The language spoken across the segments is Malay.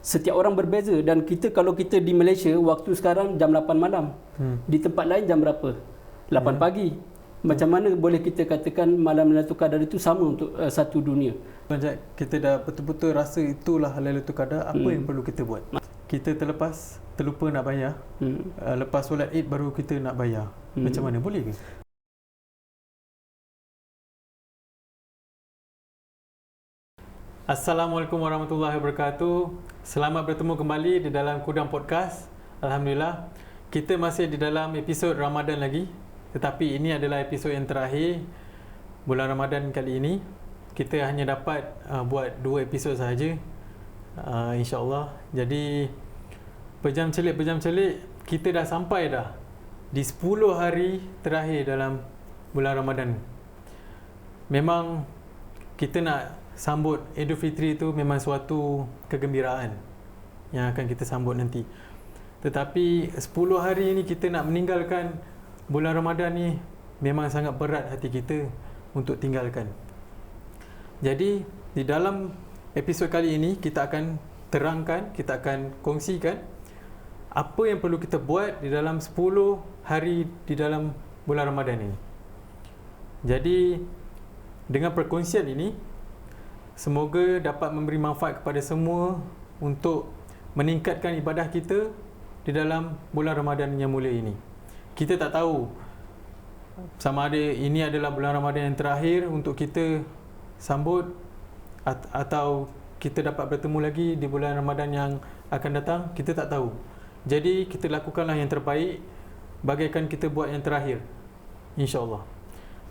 setiap orang berbeza, dan kalau kita di Malaysia waktu sekarang jam 8 malam. Di tempat lain jam berapa? 8 pagi. Macam mana boleh kita katakan malam Lailatul Qadar itu sama untuk satu dunia? Macam kita dah betul-betul rasa itulah Lailatul Qadar, apa yang perlu kita buat? Kita terlupa nak bayar. Lepas solat Id baru kita nak bayar. Macam mana, boleh ke? Assalamualaikum warahmatullahi wabarakatuh. Selamat bertemu kembali di dalam Kudang Podcast. Alhamdulillah, kita masih di dalam episod Ramadan lagi. Tetapi ini adalah episod yang terakhir bulan Ramadan kali ini. Kita hanya dapat buat 2 episod sahaja, insya-Allah. Jadi pejam celik kita dah sampai dah di 10 hari terakhir dalam bulan Ramadan. Memang kita nak sambut Idul Fitri itu memang suatu kegembiraan yang akan kita sambut nanti. Tetapi 10 hari ini kita nak meninggalkan bulan Ramadan ni memang sangat berat hati kita untuk tinggalkan. Jadi di dalam episod kali ini kita akan terangkan, kita akan kongsikan apa yang perlu kita buat di dalam 10 hari di dalam bulan Ramadan ini. Jadi dengan perkongsian ini, semoga dapat memberi manfaat kepada semua untuk meningkatkan ibadah kita di dalam bulan Ramadan yang mulia ini. Kita tak tahu sama ada ini adalah bulan Ramadan yang terakhir untuk kita sambut atau kita dapat bertemu lagi di bulan Ramadan yang akan datang, kita tak tahu. Jadi kita lakukanlah yang terbaik bagaikan kita buat yang terakhir, insya-Allah.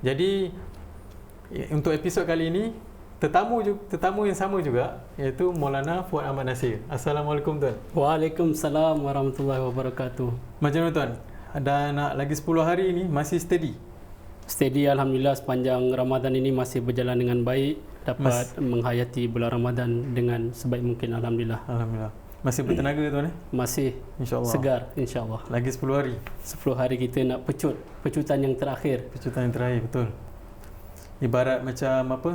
Jadi untuk episod kali ini tetamu yang sama juga, iaitu Maulana Fuad Ahmad Nasir. Assalamualaikum tuan. Waalaikumsalam warahmatullahi wabarakatuh. Macam mana tuan? Ada nak lagi 10 hari ini masih steady? Steady, alhamdulillah. Sepanjang Ramadan ini masih berjalan dengan baik, dapat menghayati bulan Ramadan dengan sebaik mungkin, alhamdulillah. Alhamdulillah. Masih bertenaga tuan Masih, insya-Allah. Segar, insya-Allah. Lagi 10 hari. 10 hari kita nak pecutan yang terakhir. Pecutan yang terakhir, betul. Ibarat macam apa?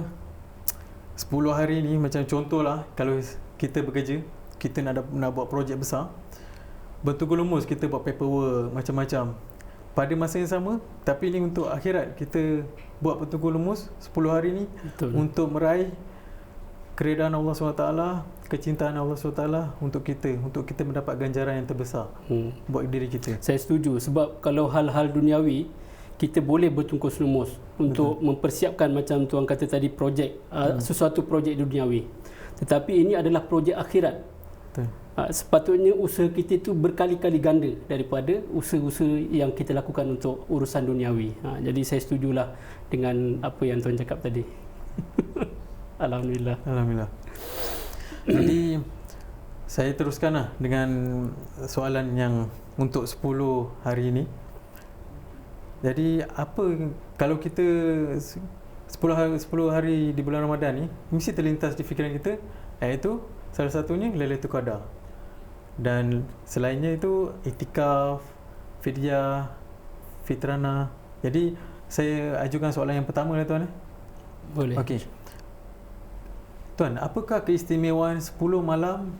10 hari ni macam contohlah, kalau kita bekerja, kita nak buat projek besar, bertunggu-lumus kita buat paperwork macam-macam pada masa yang sama, tapi ni untuk akhirat kita buat bertunggu-lumus 10 hari ni. Betul. Untuk meraih keredaan Allah SWT, kecintaan Allah SWT untuk kita mendapat ganjaran yang terbesar buat diri kita. Saya setuju, sebab kalau hal-hal duniawi kita boleh bertungkus-lumus untuk mempersiapkan macam tuan kata tadi projek, sesuatu projek duniawi. Tetapi ini adalah projek akhirat. Sepatutnya usaha kita itu berkali-kali ganda daripada usaha-usaha yang kita lakukan untuk urusan duniawi. Jadi saya setujulah dengan apa yang tuan cakap tadi. Alhamdulillah. Alhamdulillah. Jadi saya teruskanlah dengan soalan yang untuk 10 hari ini. Jadi apa kalau kita 10 hari di bulan Ramadan ni mesti terlintas di fikiran kita, iaitu salah satunya Lailatul Qadar. Dan selainnya itu iktikaf, fidyah, fitrana. Jadi saya ajukan soalan yang pertama lah tuan. Boleh. Okey. Tuan, apakah keistimewaan 10 malam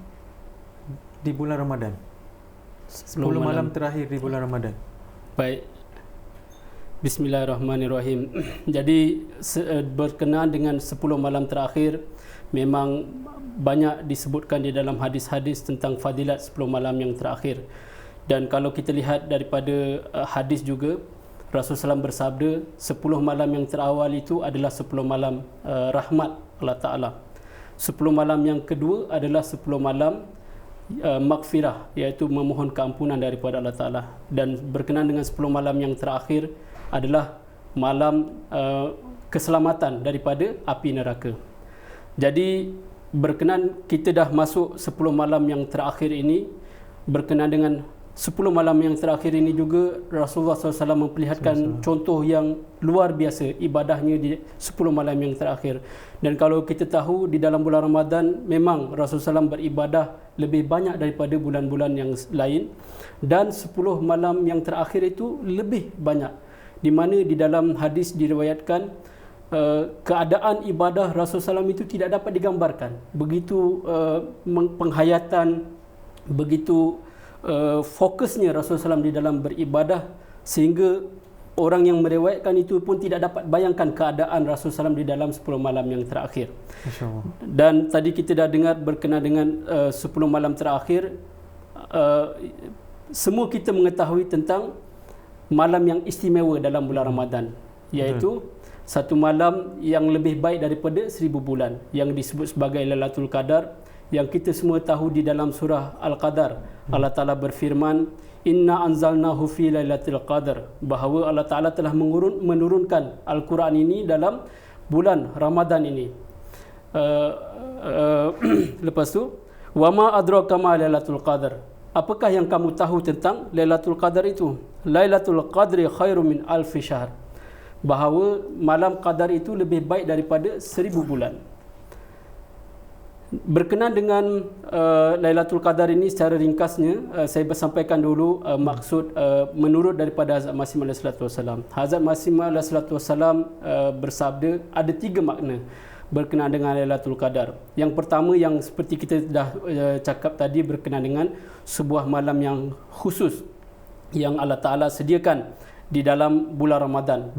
di bulan Ramadan? 10 malam terakhir di bulan Ramadan. Baik. Bismillahirrahmanirrahim. Jadi berkenaan dengan 10 malam terakhir, memang banyak disebutkan di dalam hadis-hadis tentang fadilat 10 malam yang terakhir. Dan kalau kita lihat daripada hadis juga, Rasulullah SAW bersabda 10 malam yang terawal itu adalah 10 malam rahmat Allah Ta'ala. 10 malam yang kedua adalah 10 malam maghfirah, iaitu memohon keampunan daripada Allah Ta'ala. Dan berkenaan dengan 10 malam yang terakhir adalah malam keselamatan daripada api neraka. Jadi berkenaan kita dah masuk 10 malam yang terakhir ini, berkenaan dengan 10 malam yang terakhir ini juga Rasulullah SAW memperlihatkan contoh yang luar biasa ibadahnya di 10 malam yang terakhir. Dan kalau kita tahu di dalam bulan Ramadan memang Rasulullah SAW beribadah lebih banyak daripada bulan-bulan yang lain, dan 10 malam yang terakhir itu lebih banyak, di mana di dalam hadis diriwayatkan keadaan ibadah Rasulullah SAW itu tidak dapat digambarkan. Begitu penghayatan, begitu fokusnya Rasulullah SAW di dalam beribadah, sehingga orang yang meriwayatkan itu pun tidak dapat bayangkan keadaan Rasulullah SAW di dalam 10 malam yang terakhir. Dan tadi kita dah dengar berkenaan dengan 10 malam terakhir, semua kita mengetahui tentang malam yang istimewa dalam bulan Ramadan, iaitu satu malam yang lebih baik daripada 1000 bulan, yang disebut sebagai Lailatul Qadar, yang kita semua tahu di dalam surah Al-Qadar. Allah Ta'ala berfirman, Inna anzalnahu fi Lailatul Qadar, bahawa Allah Ta'ala telah menurunkan Al-Quran ini dalam bulan Ramadan ini. Lepas tu, wa ma adraka ma Lailatul Qadar, apakah yang kamu tahu tentang Lailatul Qadar itu? Lailatul Qadri khairum min alfi syahr, bahawa malam qadar itu lebih baik daripada 1000 bulan. Berkenaan dengan Lailatul Qadar ini, secara ringkasnya saya bersampaikan dulu maksud menurut daripada Hazrat Masih Maud SAW. Hazrat Masih Maud SAW bersabda ada 3 makna berkenaan dengan Lailatul Qadar. Yang pertama, yang seperti kita dah cakap tadi, berkenaan dengan sebuah malam yang khusus yang Allah Ta'ala sediakan di dalam bulan Ramadan.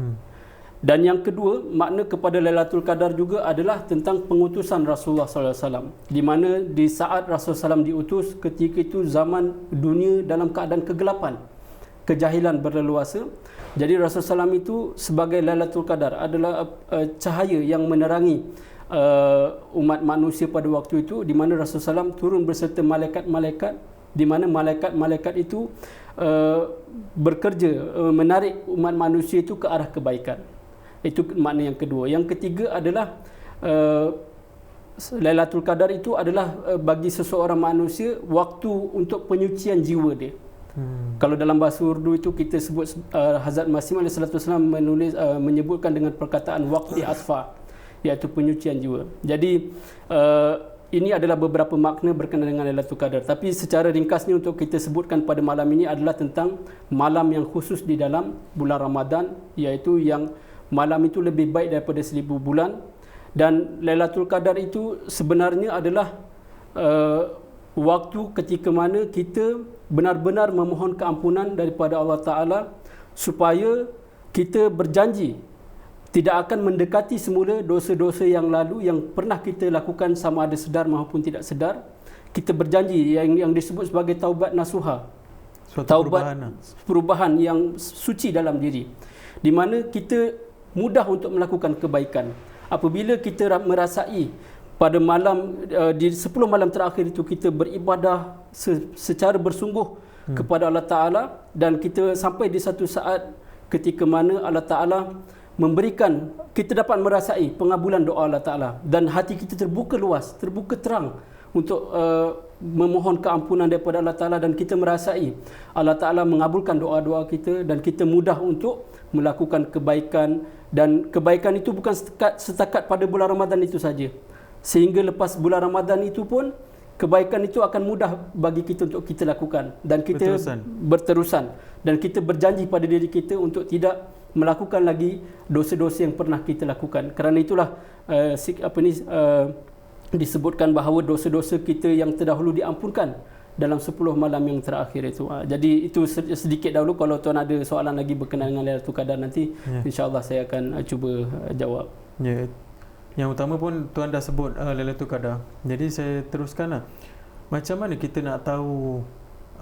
Dan yang kedua, makna kepada Lailatul Qadar juga adalah tentang pengutusan Rasulullah SAW, di mana di saat Rasulullah SAW diutus, ketika itu zaman dunia dalam keadaan kegelapan, kejahilan berleluasa. Jadi Rasulullah SAW itu sebagai Lailatul Qadar adalah cahaya yang menerangi umat manusia pada waktu itu, di mana Rasulullah SAW turun beserta malaikat-malaikat, di mana malaikat-malaikat itu bekerja menarik umat manusia itu ke arah kebaikan. Itu makna yang kedua. Yang ketiga adalah Lailatul Qadar itu adalah bagi seseorang manusia waktu untuk penyucian jiwa dia. Kalau dalam bahasa Urdu itu kita sebut, Hazrat Masih Maud SAW menulis menyebutkan dengan perkataan waqti asfa, iaitu penyucian jiwa. Jadi ini adalah beberapa makna berkenaan dengan Lailatul Qadar. Tapi secara ringkasnya untuk kita sebutkan pada malam ini adalah tentang malam yang khusus di dalam bulan Ramadan, iaitu yang malam itu lebih baik daripada 1000 bulan. Dan Lailatul Qadar itu sebenarnya adalah waktu ketika mana kita benar-benar memohon keampunan daripada Allah Ta'ala, supaya kita berjanji tidak akan mendekati semula dosa-dosa yang lalu yang pernah kita lakukan, sama ada sedar maupun tidak sedar. Kita berjanji yang disebut sebagai taubat nasuha, taubat perubahan yang suci dalam diri, di mana kita mudah untuk melakukan kebaikan. Apabila kita merasai pada malam di 10 malam terakhir itu kita beribadah secara bersungguh kepada Allah Ta'ala, dan kita sampai di satu saat ketika mana Allah Ta'ala memberikan, kita dapat merasai pengabulan doa Allah Ta'ala, dan hati kita terbuka luas, terbuka terang untuk memohon keampunan daripada Allah Ta'ala, dan kita merasai Allah Ta'ala mengabulkan doa-doa kita, dan kita mudah untuk melakukan kebaikan. Dan kebaikan itu bukan setakat pada bulan Ramadan itu saja, sehingga lepas bulan Ramadan itu pun kebaikan itu akan mudah bagi kita untuk kita lakukan, dan kita berterusan, dan kita berjanji pada diri kita untuk tidak melakukan lagi dosa-dosa yang pernah kita lakukan. Kerana itulah disebutkan bahawa dosa-dosa kita yang terdahulu diampunkan dalam 10 malam yang terakhir itu. Jadi itu sedikit dahulu. Kalau tuan ada soalan lagi berkenaan dengan Lailatul Qadar nanti, insya-Allah saya akan cuba jawab. Yang utama pun tuan dah sebut Lailatul Qadar. Jadi saya teruskanlah. Macam mana kita nak tahu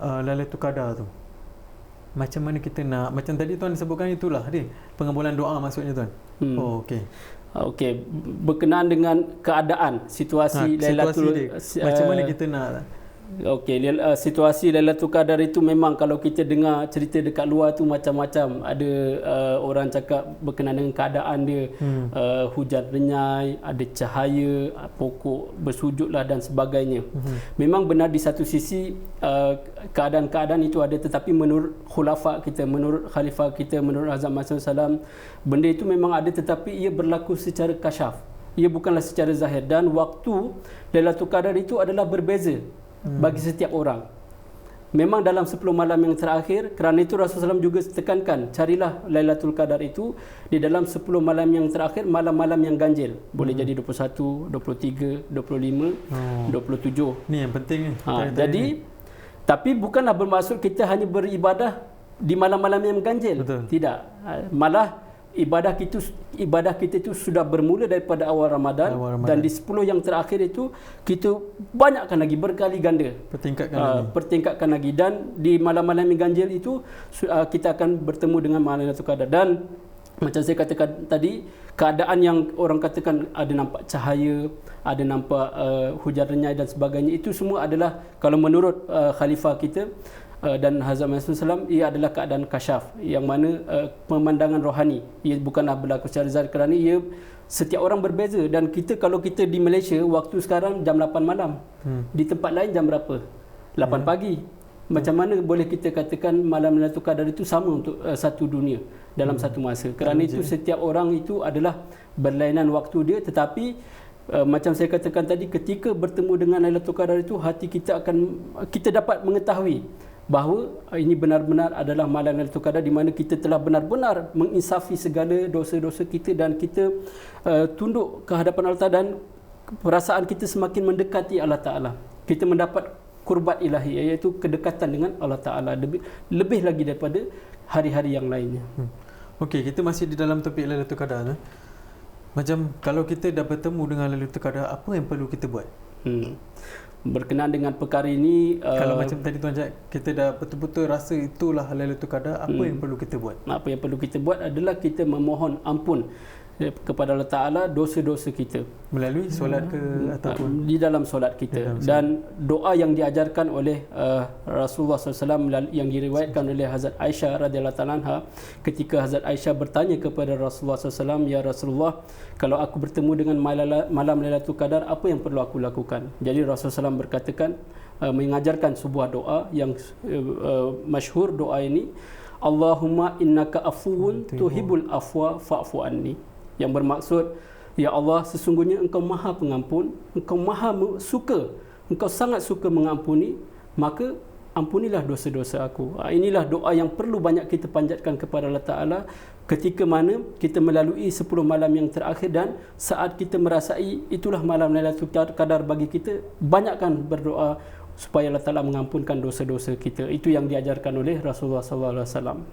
Lailatul Qadar tu? Macam mana kita nak, macam tadi tuan sebutkan itulah dia, pengabulan doa maksudnya tuan. Oh, okey. Okey, berkenaan dengan keadaan situasi Lailatul, macam mana kita nak. Okey, situasi Lailatul Qadar itu memang kalau kita dengar cerita dekat luar tu macam-macam. Ada orang cakap berkenaan dengan keadaan dia, hujan renyai, ada cahaya, pokok bersujudlah dan sebagainya. Memang benar di satu sisi keadaan-keadaan itu ada, tetapi menurut khulafa kita, menurut khalifah kita, menurut Hazrat Masih SAW, benda itu memang ada, tetapi ia berlaku secara kasyaf. Ia bukanlah secara zahir, dan waktu Lailatul Qadar itu adalah berbeza bagi setiap orang. memang dalam 10 malam yang terakhir. Kerana itu Rasulullah SAW juga tekankan, carilah Lailatul Qadar itu di dalam 10 malam yang terakhir, malam-malam yang ganjil. Boleh jadi 21, 23, 25, 27. Ni yang penting ni. Jadi tapi bukanlah bermaksud kita hanya beribadah di malam-malam yang ganjil. Betul. Tidak. Malah ibadah kita itu sudah bermula daripada awal Ramadan, dan di 10 yang terakhir itu kita banyakkan lagi, berkali ganda, pertingkatkan lagi, dan di malam-malam yang ganjil itu kita akan bertemu dengan malam Lailatul Qadar. Dan macam saya katakan tadi, keadaan yang orang katakan ada nampak cahaya, ada nampak hujan renyai dan sebagainya, itu semua adalah, kalau menurut khalifah kita dan Hazrat Masih Salam, ia adalah keadaan kasyaf, yang mana pemandangan rohani. Ia bukanlah berlaku secara zahir, kerana ia setiap orang berbeza. Dan kita, kalau kita di Malaysia, waktu sekarang jam 8 malam, di tempat lain jam berapa? 8 pagi. Macam mana boleh kita katakan malam Lailatul Qadar itu sama untuk satu dunia dalam satu masa? Kerana itu setiap orang itu adalah berlainan waktu dia. Tetapi macam saya katakan tadi, ketika bertemu dengan Lailatul Qadar itu, hati kita dapat mengetahui bahawa ini benar-benar adalah malam Lailatul Qadar, di mana kita telah benar-benar menginsafi segala dosa-dosa kita, dan kita tunduk ke hadapan Allah Ta'ala, dan perasaan kita semakin mendekati Allah Ta'ala. Kita mendapat kurbat ilahi, iaitu kedekatan dengan Allah Ta'ala lebih lagi daripada hari-hari yang lainnya. Okey, kita masih di dalam topik Lailatul Qadar. Macam kalau kita dah bertemu dengan Lailatul Qadar, apa yang perlu kita buat? Berkenaan dengan perkara ini, kalau macam tadi Tuan cakap, kita dah betul-betul rasa itulah Lailatul Qadar, apa yang perlu kita buat? Apa yang perlu kita buat adalah kita memohon ampun kepada Allah Ta'ala dosa-dosa kita melalui solat ke ataupun di dalam solat kita, dan doa yang diajarkan oleh Rasulullah SAW, yang diriwayatkan oleh Hazrat Aisyah radhiyallahu ta'ala anha, ketika Hazrat Aisyah bertanya kepada Rasulullah SAW, "Ya Rasulullah, kalau aku bertemu dengan malam Lailatul Qadar, apa yang perlu aku lakukan?" Jadi Rasulullah SAW berkatakan, mengajarkan sebuah doa yang masyhur. Doa ini, "Allahumma innaka afuwun tuhibul afwa fa'fu anni." Yang bermaksud, ya Allah, sesungguhnya Engkau Maha Pengampun, Engkau Maha suka, Engkau sangat suka mengampuni, maka ampunilah dosa-dosa aku. Inilah doa yang perlu banyak kita panjatkan kepada Allah Ta'ala ketika mana kita melalui 10 malam yang terakhir, dan saat kita merasai itulah malam Lailatul Qadar bagi kita, banyakkan berdoa supaya Allah Ta'ala mengampunkan dosa-dosa kita. Itu yang diajarkan oleh Rasulullah SAW.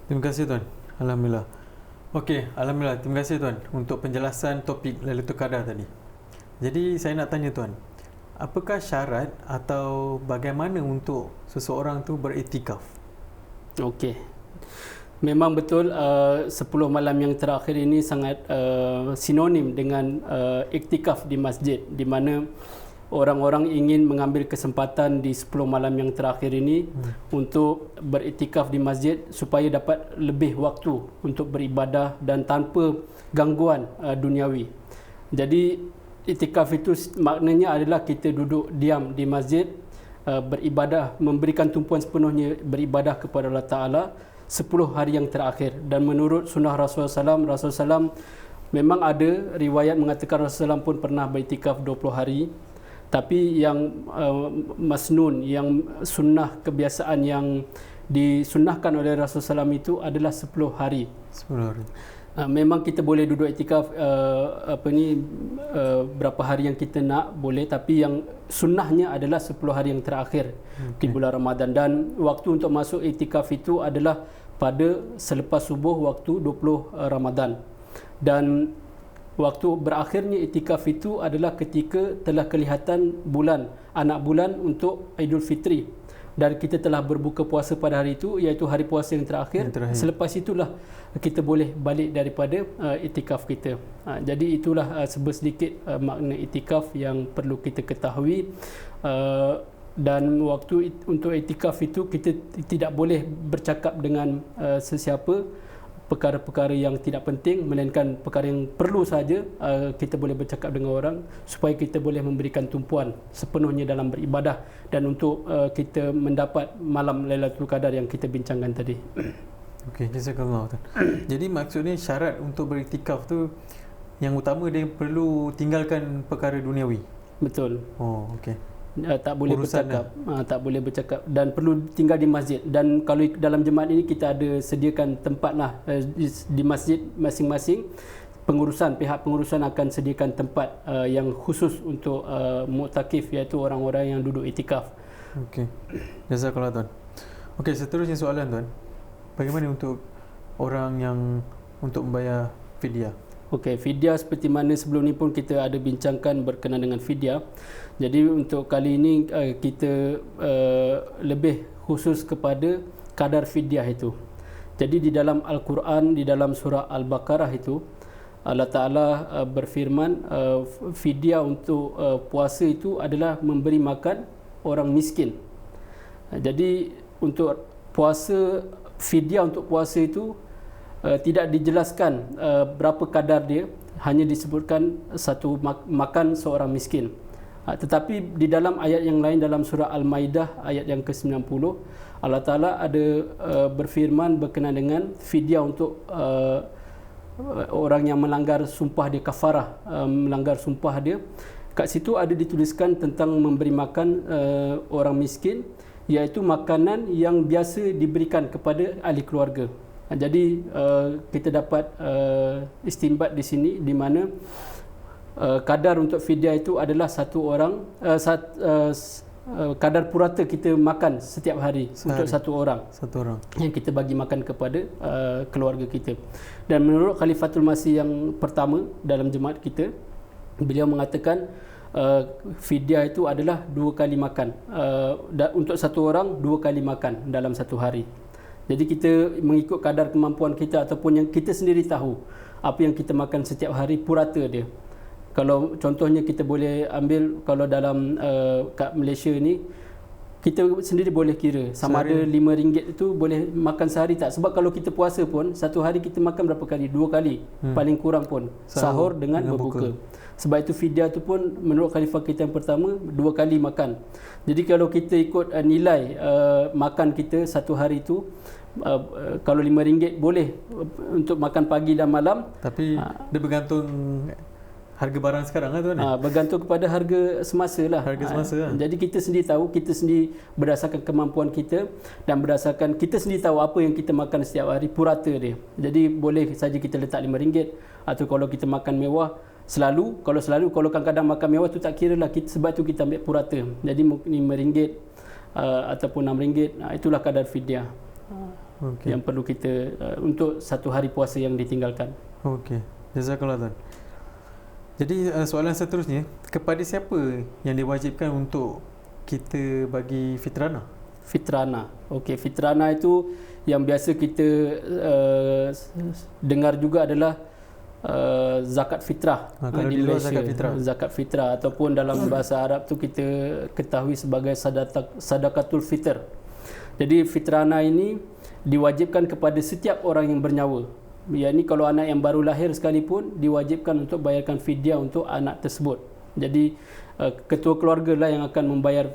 Terima kasih Tuan. Alhamdulillah. Okey, Alhamdulillah. Terima kasih Tuan untuk penjelasan topik Lailatul Qadar tadi. Jadi saya nak tanya Tuan, apakah syarat atau bagaimana untuk seseorang tu beriktikaf? Okey. Memang betul 10 malam yang terakhir ini sangat sinonim dengan iktikaf di masjid, di mana orang-orang ingin mengambil kesempatan di 10 malam yang terakhir ini untuk beriktikaf di masjid supaya dapat lebih waktu untuk beribadah dan tanpa gangguan duniawi. Jadi iktikaf itu maknanya adalah kita duduk diam di masjid, beribadah, memberikan tumpuan sepenuhnya beribadah kepada Allah Ta'ala 10 hari yang terakhir. Dan menurut sunnah Rasulullah SAW, memang ada riwayat mengatakan Rasulullah SAW pun pernah beriktikaf 20 hari. Tapi yang masnun, yang sunnah kebiasaan yang disunnahkan oleh Rasulullah SAW itu adalah 10 hari. 10 hari. Memang kita boleh duduk iktikaf berapa hari yang kita nak, boleh, tapi yang sunnahnya adalah 10 hari yang terakhir di bulan Ramadan. Dan waktu untuk masuk iktikaf itu adalah pada selepas subuh waktu 20 Ramadan. Dan waktu berakhirnya iktikaf itu adalah ketika telah kelihatan bulan, anak bulan untuk Aidil Fitri, dan kita telah berbuka puasa pada hari itu, iaitu hari puasa yang terakhir. Selepas itulah kita boleh balik daripada iktikaf kita. Jadi itulah sedikit makna iktikaf yang perlu kita ketahui. Dan waktu untuk iktikaf itu kita tidak boleh bercakap dengan sesiapa perkara-perkara yang tidak penting, melainkan perkara yang perlu saja kita boleh bercakap dengan orang, supaya kita boleh memberikan tumpuan sepenuhnya dalam beribadah dan untuk kita mendapat malam Lailatul Qadar yang kita bincangkan tadi. Okey, jazakallah. Jadi maksudnya syarat untuk beriktikaf tu yang utama dia perlu tinggalkan perkara duniawi. Betul. Oh, okey. tak boleh Urusan bercakap, tak boleh bercakap dan perlu tinggal di masjid. Dan kalau dalam jemaat ini kita ada sediakan tempat lah di masjid masing-masing. Pihak pengurusan akan sediakan tempat yang khusus untuk muktakif, iaitu orang-orang yang duduk iktikaf. Okey. Jazakallah tuan. Okey, seterusnya soalan tuan. Bagaimana untuk orang yang untuk membayar fidyah? Okey, fidyah seperti mana sebelum ni pun kita ada bincangkan berkenaan dengan fidyah. Jadi untuk kali ini kita lebih khusus kepada kadar fidyah itu. Jadi di dalam Al-Quran, di dalam surah Al-Baqarah itu, Allah Ta'ala berfirman fidyah untuk puasa itu adalah memberi makan orang miskin. Jadi untuk puasa, fidyah untuk puasa itu tidak dijelaskan berapa kadar dia, hanya disebutkan satu makan seorang miskin. Tetapi di dalam ayat yang lain dalam surah Al-Maidah ayat yang ke-90, Allah Ta'ala ada berfirman berkenaan dengan fidyah untuk orang yang melanggar sumpah dia, kafarah, melanggar sumpah dia. Kat situ ada dituliskan tentang memberi makan orang miskin, iaitu makanan yang biasa diberikan kepada ahli keluarga. Jadi kita dapat istinbat di sini, di mana kadar untuk fidyah itu adalah satu orang kadar purata kita makan setiap hari untuk satu orang yang kita bagi makan kepada keluarga kita. Dan menurut Khalifatul Masih yang pertama dalam jemaat kita, beliau mengatakan fidyah itu adalah 2 kali makan, untuk satu orang 2 kali makan dalam satu hari. Jadi kita mengikut kadar kemampuan kita ataupun yang kita sendiri tahu apa yang kita makan setiap hari, purata dia. Kalau contohnya kita boleh ambil, kalau dalam kat Malaysia ni kita sendiri boleh kira sama ada RM5 itu boleh makan sehari tak. Sebab kalau kita puasa pun satu hari kita makan berapa kali? 2 kali paling kurang pun, sahur dengan berbuka. Sebab itu fidyah tu pun menurut khalifah kita yang pertama 2 kali makan. Jadi kalau kita ikut nilai makan kita satu hari itu, kalau RM5 boleh untuk makan pagi dan malam. Tapi dia bergantung harga barang sekarang lah tuan. Bergantung kepada harga semasa lah. Harga semasa lah. Jadi kita sendiri tahu, kita sendiri berdasarkan kemampuan kita dan berdasarkan kita sendiri tahu apa yang kita makan setiap hari, purata dia. Jadi boleh saja kita letak RM5, atau kalau kita makan mewah selalu, kalau kadang-kadang makan mewah tu tak kira lah, sebab tu kita ambil purata. Jadi RM5 ataupun RM6, itulah kadar fidyah yang perlu kita untuk satu hari puasa yang ditinggalkan. Okey, jazakallah tuan. Jadi soalan seterusnya, kepada siapa yang diwajibkan untuk kita bagi fitrana? Fitrana. Okey, fitrana itu yang biasa kita dengar juga adalah zakat fitrah. Kalau di luar zakat fitrah. Zakat fitrah ataupun dalam bahasa Arab tu kita ketahui sebagai sadaqatul fitr. Jadi fitrana ini diwajibkan kepada setiap orang yang bernyawa. Yakni kalau anak yang baru lahir sekalipun diwajibkan untuk bayarkan fidyah untuk anak tersebut. Jadi ketua keluarga lah yang akan membayar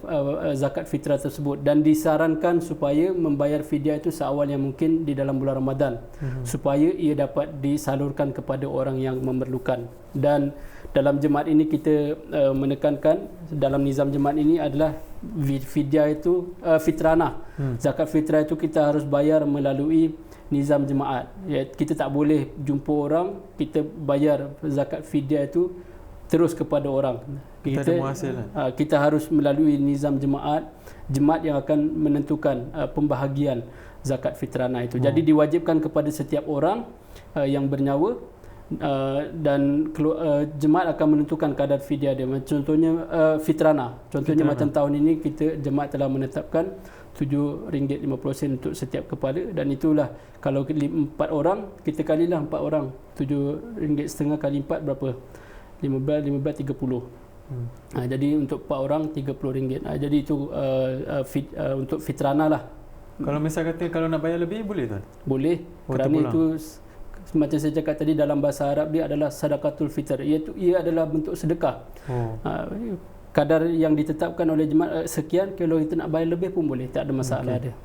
zakat fitrah tersebut, dan disarankan supaya membayar fidyah itu seawal yang mungkin di dalam bulan Ramadan, supaya ia dapat disalurkan kepada orang yang memerlukan. Dan dalam jemaat ini kita menekankan, dalam nizam jemaat ini adalah fidyah itu fitrana. Zakat fitrah itu kita harus bayar melalui nizam jemaat. Ya, kita tak boleh jumpa orang kita bayar zakat fidyah itu terus kepada orang. Kita harus melalui nizam jemaat yang akan menentukan pembahagian zakat fitrana itu. Jadi diwajibkan kepada setiap orang yang bernyawa, dan jemaat akan menentukan kadar fidyah dia. Contohnya fitrana. Contohnya macam tahun ini kita jemaat telah menetapkan RM7.50 untuk setiap kepala, dan itulah kalau 4 orang kita kalilah 4 orang, RM7.50 kali 4 berapa? 15 30. Jadi untuk 4 orang RM30. Jadi itu untuk fitrana lah. Kalau misal kata kalau nak bayar lebih boleh tuan? Boleh, kerana itu macam saya cakap tadi, dalam bahasa Arab dia adalah sadaqatul fitr, iaitu ia adalah bentuk sedekah. Kadar yang ditetapkan oleh jemaat sekian, kalau kita nak bayar lebih pun boleh, tak ada masalah dia.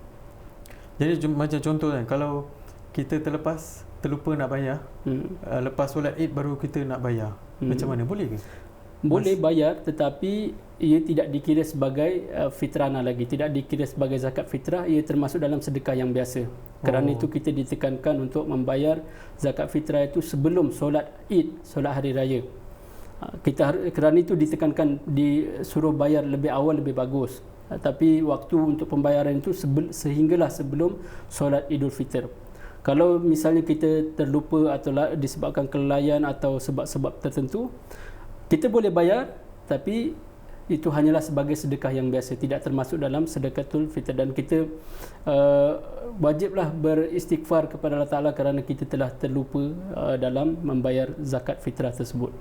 Jadi macam contoh kan, kalau kita terlupa nak bayar, lepas solat Id baru kita nak bayar, macam mana, boleh ke? Boleh bayar, tetapi ia tidak dikira sebagai fitrana lagi, tidak dikira sebagai zakat fitrah, ia termasuk dalam sedekah yang biasa. Kerana itu kita ditekankan untuk membayar zakat fitrah itu sebelum solat Id, solat hari raya. Kerana itu ditekankan disuruh bayar lebih awal lebih bagus. Tapi waktu untuk pembayaran itu sehinggalah sebelum solat Idul Fitr. Kalau misalnya kita terlupa atau disebabkan kelalaian atau sebab-sebab tertentu, kita boleh bayar, tapi itu hanyalah sebagai sedekah yang biasa, tidak termasuk dalam sedekatul fitr. Dan kita wajiblah beristighfar kepada Allah Ta'ala kerana kita telah terlupa dalam membayar zakat fitrah tersebut.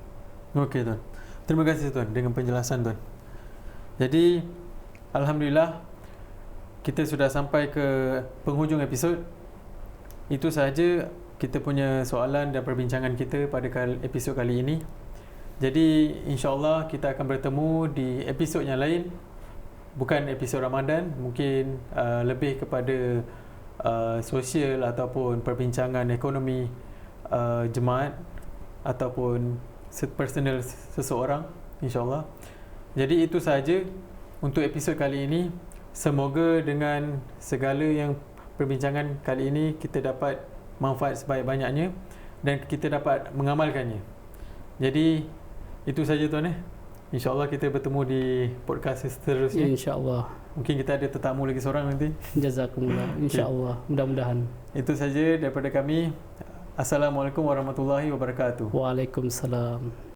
Okey tuan, terima kasih tuan dengan penjelasan tuan. Jadi alhamdulillah kita sudah sampai ke penghujung episod. Itu sahaja kita punya soalan dan perbincangan kita pada episod kali ini. Jadi insya-Allah kita akan bertemu di episod yang lain, bukan episod Ramadan, mungkin lebih kepada sosial ataupun perbincangan ekonomi jemaat ataupun personal seseorang, insya-Allah. Jadi itu sahaja untuk episod kali ini. Semoga dengan segala yang perbincangan kali ini kita dapat manfaat sebanyak-banyaknya dan kita dapat mengamalkannya. Jadi itu saja tuan. InsyaAllah kita bertemu di podcast seterusnya. InsyaAllah. Mungkin kita ada tetamu lagi seorang nanti. Jazakumullah. InsyaAllah. Mudah-mudahan. Itu saja daripada kami. Assalamualaikum warahmatullahi wabarakatuh. Waalaikumsalam.